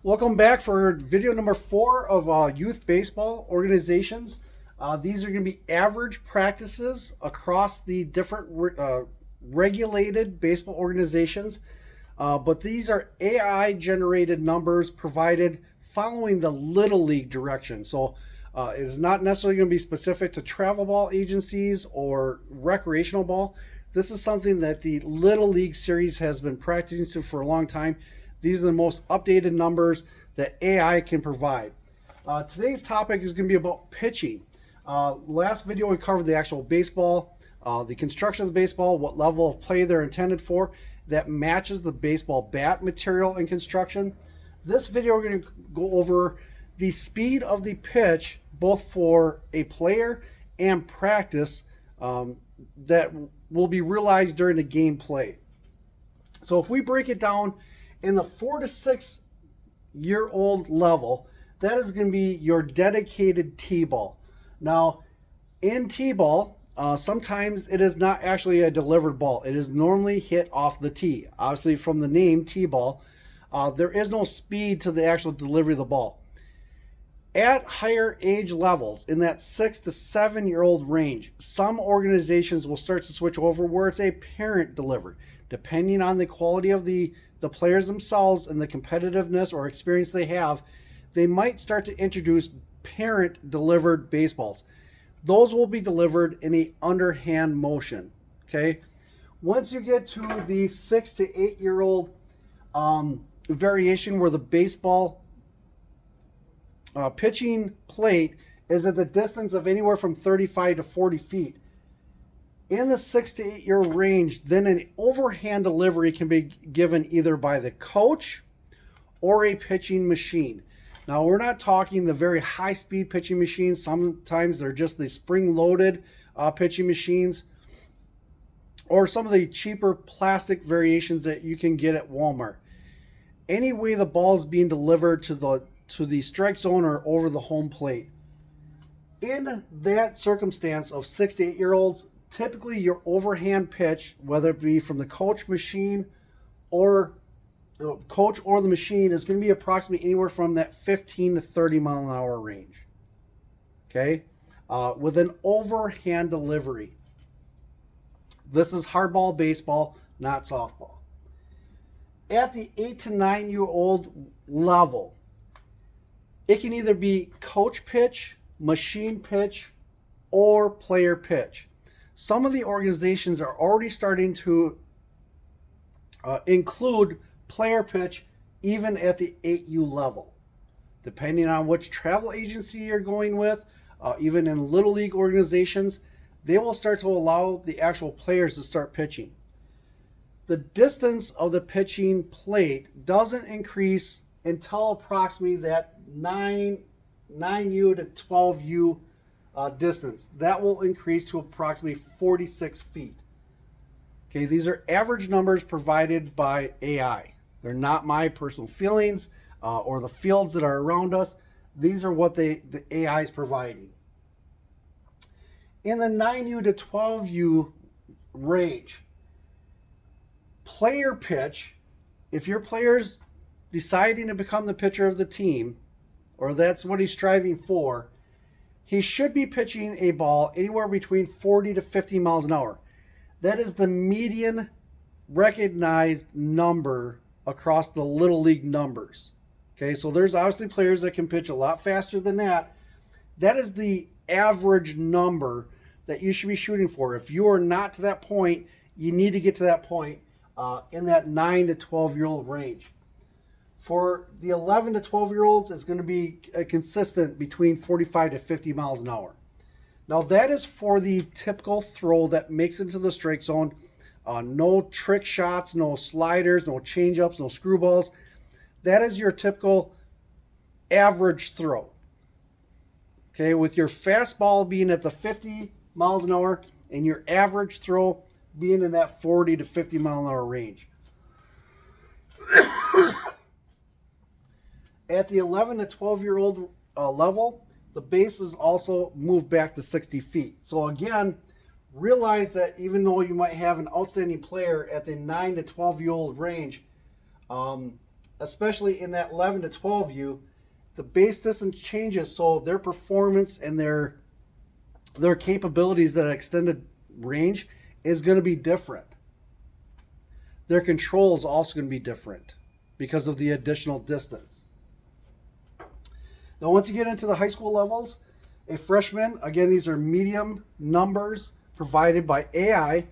Welcome back for video number 4 of youth baseball organizations. These are going to be average practices across the different regulated baseball organizations. But these are AI generated numbers provided following the Little League direction. So it is not necessarily going to be specific to travel ball agencies or recreational ball. This is something that the Little League series has been practicing to for a long time. These are the most updated numbers that AI can provide. Today's topic is going to be about pitching. Last video we covered the actual baseball, the construction of the baseball, what level of play they're intended for that matches the baseball bat material and construction. This video we're going to go over the speed of the pitch both for a player and practice that will be realized during the game play. So if we break it down in the 4 to 6 year old level, that is going to be your dedicated T-ball. Now, in T-ball, sometimes it is not actually a delivered ball. It is normally hit off the tee. Obviously, from the name T-ball, there is no speed to the actual delivery of the ball. At higher age levels, in that 6 to 7 year old range, some organizations will start to switch over where it's a parent delivered. Depending on the quality of the players themselves and the competitiveness or experience they have, they might start to introduce parent delivered baseballs. Those will be delivered in a underhand motion. Okay. Once you get to the 6 to 8 year old variation where the baseball pitching plate is at the distance of anywhere from 35 to 40 feet. In the 6 to 8 year range, then an overhand delivery can be given either by the coach or a pitching machine. Now, we're not talking the very high-speed pitching machines. Sometimes they're just the spring-loaded pitching machines, or some of the cheaper plastic variations that you can get at Walmart. Any way the ball is being delivered to the strike zone or over the home plate. In that circumstance of 6 to 8 year olds, typically your overhand pitch, whether it be from the coach machine or coach or the machine, is going to be approximately anywhere from that 15 to 30 mile an hour range. Okay, with an overhand delivery. This is hardball baseball, not softball. At the 8 to 9 year old level, it can either be coach pitch, machine pitch, or player pitch. Some of the organizations are already starting to include player pitch even at the 8U level. Depending on which travel agency you're going with, even in Little League organizations, they will start to allow the actual players to start pitching. The distance of the pitching plate doesn't increase until approximately that 9U to 12U distance. That will increase to approximately 46 feet. Okay, these are average numbers provided by AI. They're not my personal feelings or the fields that are around us. These are what the AI is providing. In the 9U to 12U range, player pitch, if your player's deciding to become the pitcher of the team, or that's what he's striving for, he should be pitching a ball anywhere between 40 to 50 miles an hour. That is the median recognized number across the Little League numbers. Okay, so there's obviously players that can pitch a lot faster than that. That is the average number that you should be shooting for. If you are not to that point, you need to get to that point in that 9 to 12 year old range. For the 11 to 12 year olds, it's going to be consistent between 45 to 50 miles an hour. Now, that is for the typical throw that makes it into the strike zone. No trick shots, no sliders, no changeups, no screwballs. That is your typical average throw. Okay, with your fastball being at the 50 miles an hour and your average throw being in that 40 to 50 mile an hour range. At the 11 to 12 year old level, the bases also move back to 60 feet. So again, realize that even though you might have an outstanding player at the 9 to 12 year old range, especially in that 11 to 12U, the base distance changes, so their performance and their capabilities at extended range is going to be different. Their control is also going to be different because of the additional distance. Now, once you get into the high school levels, a freshman, again, these are medium numbers provided by AI.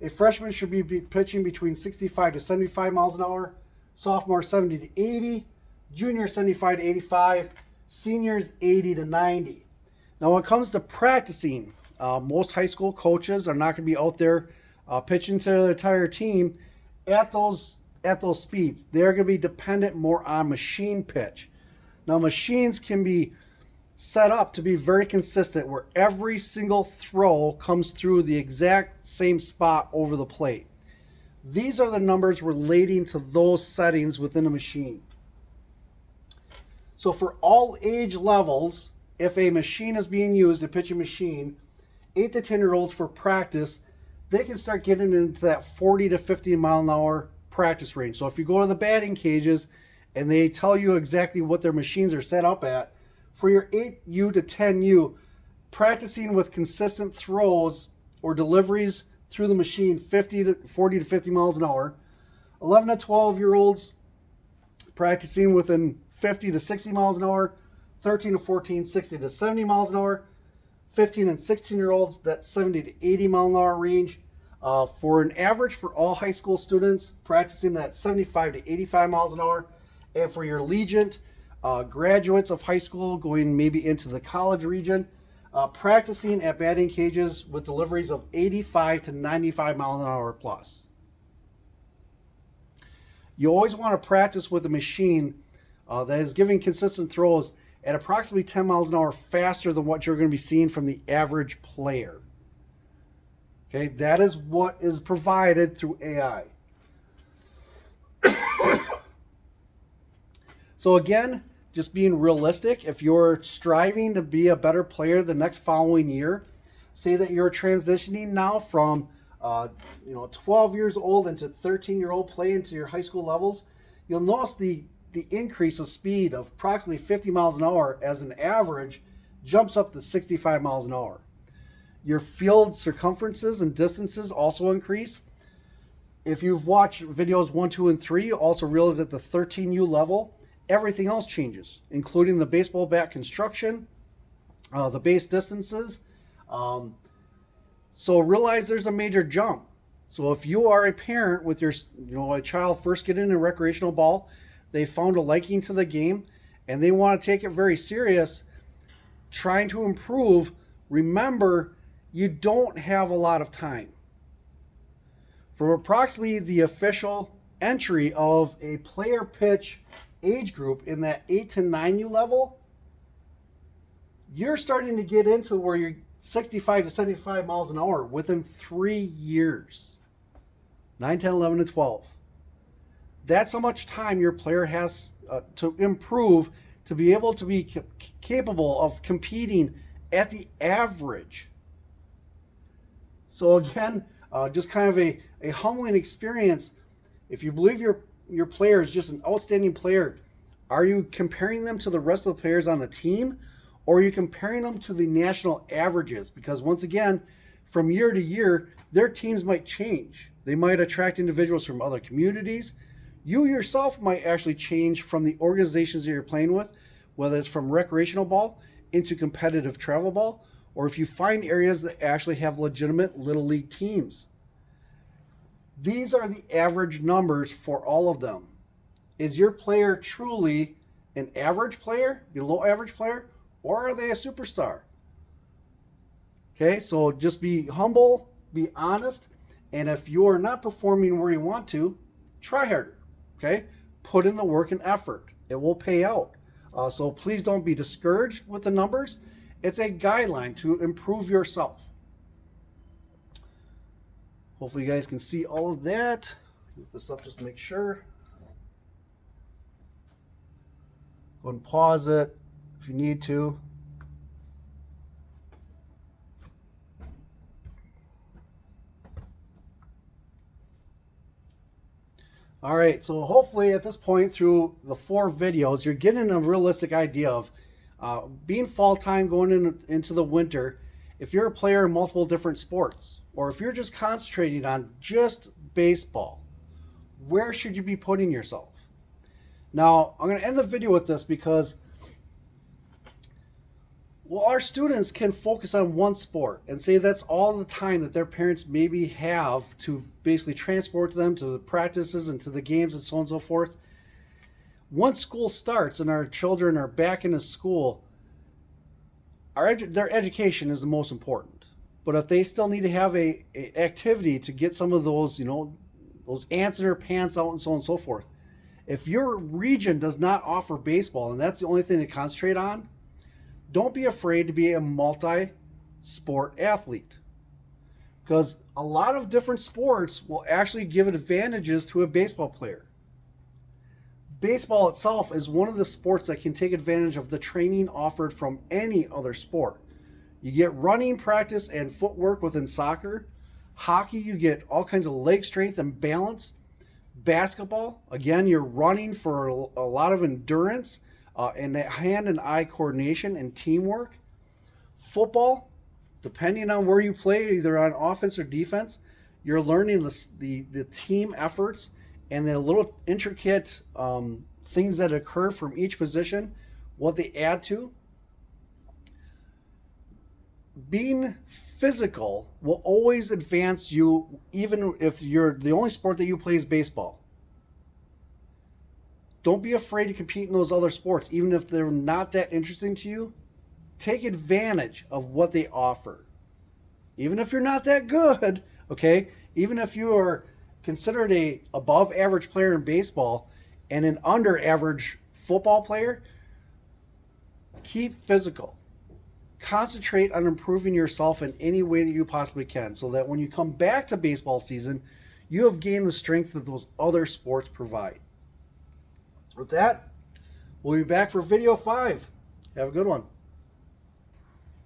A freshman should be pitching between 65 to 75 miles an hour, sophomore 70 to 80, junior 75 to 85, seniors 80 to 90. Now, when it comes to practicing, most high school coaches are not going to be out there pitching to the entire team at those speeds. They're going to be dependent more on machine pitch. Now, machines can be set up to be very consistent, where every single throw comes through the exact same spot over the plate. These are the numbers relating to those settings within a machine. So for all age levels, if a machine is being used, a pitching machine, 8 to 10-year-olds for practice, they can start getting into that 40 to 50 mile an hour practice range. So if you go to the batting cages and they tell you exactly what their machines are set up at, for your 8U to 10U, practicing with consistent throws or deliveries through the machine 40 to 50 miles an hour. 11 to 12-year-olds practicing within 50 to 60 miles an hour. 13 to 14, 60 to 70 miles an hour. 15 and 16-year-olds, that 70 to 80 mile an hour range. For an average for all high school students, practicing that 75 to 85 miles an hour. And for your Legent, graduates of high school going maybe into the college region, practicing at batting cages with deliveries of 85 to 95 miles an hour plus. You always want to practice with a machine that is giving consistent throws at approximately 10 miles an hour faster than what you're going to be seeing from the average player. Okay, that is what is provided through AI. So again, just being realistic, if you're striving to be a better player the next following year, say that you're transitioning now from 12 years old into 13-year-old play into your high school levels, you'll notice the increase of speed of approximately 50 miles an hour as an average jumps up to 65 miles an hour. Your field circumferences and distances also increase. If you've watched videos 1, 2, and 3, you also realize at the 13U level, everything else changes, including the baseball bat construction, the base distances. So realize there's a major jump. So if you are a parent with your a child first getting into recreational ball, they found a liking to the game, and they want to take it very serious, trying to improve, remember, you don't have a lot of time. For approximately the official entry of a player pitch age group in that 8 to 9U level, you're starting to get into where you're 65 to 75 miles an hour within 3 years. 9, 10, 11, and 12. That's how much time your player has to improve to be able to be capable of competing at the average. So again, just kind of a humbling experience. If you believe your player is just an outstanding player, are you comparing them to the rest of the players on the team, or are you comparing them to the national averages? Because once again, from year to year, their teams might change. They might attract individuals from other communities. You yourself might actually change from the organizations that you're playing with, whether it's from recreational ball into competitive travel ball, or if you find areas that actually have legitimate little league teams. These are the average numbers for all of them. Is your player truly an average player, below average player, or are they a superstar? Okay, so just be humble, be honest, and if you are not performing where you want to, try harder. Okay, put in the work and effort. It will pay out. So please don't be discouraged with the numbers. It's a guideline to improve yourself. Hopefully you guys can see all of that. Lift this up just to make sure. Go and pause it if you need to. All right, so hopefully at this point through the 4 videos, you're getting a realistic idea of being fall time going into the winter. If you're a player in multiple different sports, or if you're just concentrating on just baseball, where should you be putting yourself? Now, I'm going to end the video with this because, well, our students can focus on one sport and say that's all the time that their parents maybe have to basically transport them to the practices and to the games and so on and so forth. Once school starts and our children are back into school, their education is the most important. But if they still need to have a activity to get some of those, those ants in their pants out and so on and so forth, if your region does not offer baseball and that's the only thing to concentrate on, don't be afraid to be a multi-sport athlete, because a lot of different sports will actually give advantages to a baseball player. Baseball itself is one of the sports that can take advantage of the training offered from any other sport. You get running practice and footwork within soccer. Hockey, you get all kinds of leg strength and balance. Basketball, again, you're running for a lot of endurance and that hand and eye coordination and teamwork. Football, depending on where you play, either on offense or defense, you're learning the team efforts and the little intricate things that occur from each position, what they add to. Being physical will always advance you, even if the only sport that you play is baseball. Don't be afraid to compete in those other sports, even if they're not that interesting to you. Take advantage of what they offer. Even if you're not that good, okay? Even if you are considered a above average player in baseball and an under average football player, keep physical. Concentrate on improving yourself in any way that you possibly can, so that when you come back to baseball season, you have gained the strength that those other sports provide. With that, we'll be back for video 5. Have a good one.